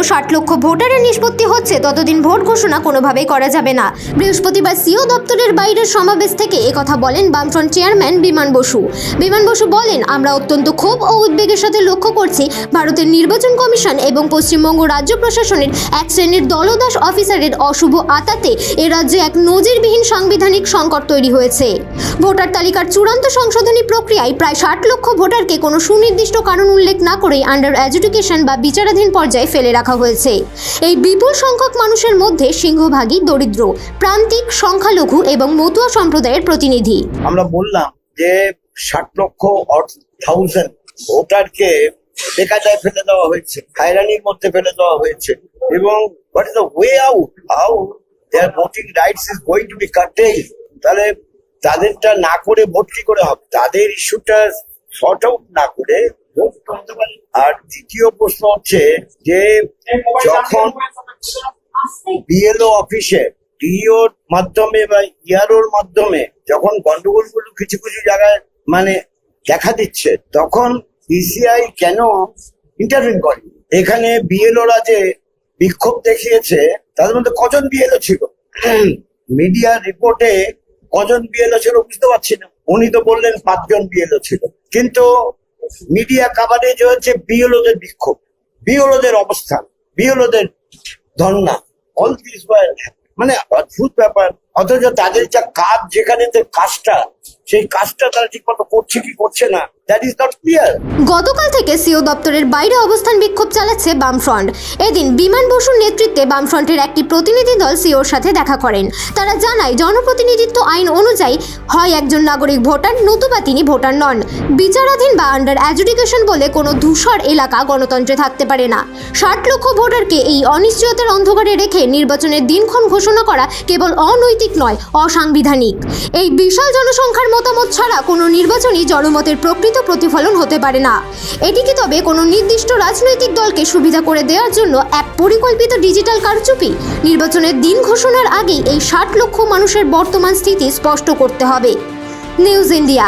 60 লক্ষ ভোটারের নিষ্পত্তি হচ্ছে ততদিন ভোট ঘোষণা কোনোভাবেই করা যাবে না। বৃহস্পতিবার সিও দপ্তরের বাইরের সমাবেশ থেকে একথা বলেন বামফ্রন্ট চেয়ারম্যান বিমান বসু। বিমান বসু বলেন, আমরা অত্যন্ত ক্ষোভ ও উদ্বেগের সাথে লক্ষ্য করছি ভারতের নির্বাচন কমিশন এবং পশ্চিমবঙ্গ রাজ্য প্রশাসনের এক শ্রেণীর দলদাস অফিসারের অশুভ আতাতে এ রাজ্যে এক নজিরবিহীন সাংবিধানিক সংকট তৈরি হয়েছে। ভোটার তালিকার চূড়ান্ত সংশোধনী প্রক্রিয়ায় প্রায় 60 লক্ষ ভোটারকে কোনো সুনির্দিষ্ট কারণ উল্লেখ না করেই আন্ডার এডুকেশন বা বিচারাধীন পর্যায়ে ফেলে রাখা হয়েছে। এই বিপুল সংখ্যক মানুষের মধ্যে সিংহভাগই দরিদ্র, প্রান্তিক, সংখ্যালঘু এবং মতুয়া সম্প্রদায়ের প্রতিনিধি। আমরা বললাম যে 60 লক্ষ ভোটারকে বেকায়দায় ফেলে দেওয়া হয়েছে, হয়রানির মধ্যে ফেলে দেওয়া হয়েছে এবং what is the way out, how their voting rights is going to be curtailed. তাহলে তাদেরটা না করে ভোট কি করে হবে? তাদের ইস্যুটা সর্ট আউট না করে ভোট করতে পারে। আর দ্বিতীয় প্রশ্ন হচ্ছে যে যখন বিএলও অফিসে ডিওর মাধ্যমে বা ইআরওর মাধ্যমে যখন গন্ডগোলগুলো কিছু কিছু জায়গায় মানে দেখা দিচ্ছে, তখন ইসিআই কেন ইন্টারভিউ করে? এখানে বিএলওরা যে বিক্ষোভ দেখিয়েছে তাদের মধ্যে কজন বিএলও ছিল? মিডিয়া রিপোর্টে কজন বিএলও ছিল বুঝতে পারছি না। উনি তো বললেন 5 জন বিএলও ছিল, কিন্তু মিডিয়া কাভারেজ হচ্ছে বিএলওদের বিক্ষোভ, বিএলওদের অবস্থান, বিএলওদের ধর্ণা, অল দিস মানে অদ্ভুত ব্যাপার। অথচ তাদের যা কাজ, যেখানে কাজটা, সেই কাজটা তারা ঠিক মতো করছে কি করছে না, দ্যাট ইজ নট ক্লিয়ার। গতকাল থেকে সিও দপ্তরের বাইরে অবস্থান বিক্ষোভ চালাচ্ছে বামফ্রন্ট। এদিন বিমান বসুর নেতৃত্বে বামফ্রন্টের একটি প্রতিনিধি দল সিওর সাথে দেখা করেন। তারা জানায়, জনপ্রতিনিধিত্ব আইন অনুযায়ী হয় একজন নাগরিক ভোটার, নতুবা তিনি ভোটার নন। বিচারাধীন বা আন্ডার এডুকেশন বলে কোনো ধূসর এলাকা গণতন্ত্রে থাকতে পারে না। 60 লক্ষ ভোটারকে এই অনিশ্চয়তার অন্ধকারে রেখে নির্বাচনের দিনক্ষণ ঘোষণা করা কেবল অনৈতিক নয়, অসাংবিধানিক। এই বিশাল জনসংখ্যার মতামত ছাড়া কোনো নির্বাচনই জনমতের প্রকৃত প্রতিফলন হতে পারে না। এটি কি তবে কোনো নির্দিষ্ট রাজনৈতিক দলকে সুবিধা করে দেওয়ার জন্য এক পরিকল্পিত ডিজিটাল কারচুপি? নির্বাচনের দিন ঘোষণার আগেই এই 60 লক্ষ মানুষের বর্তমান স্থিতি স্পষ্ট করতে হবে। News India.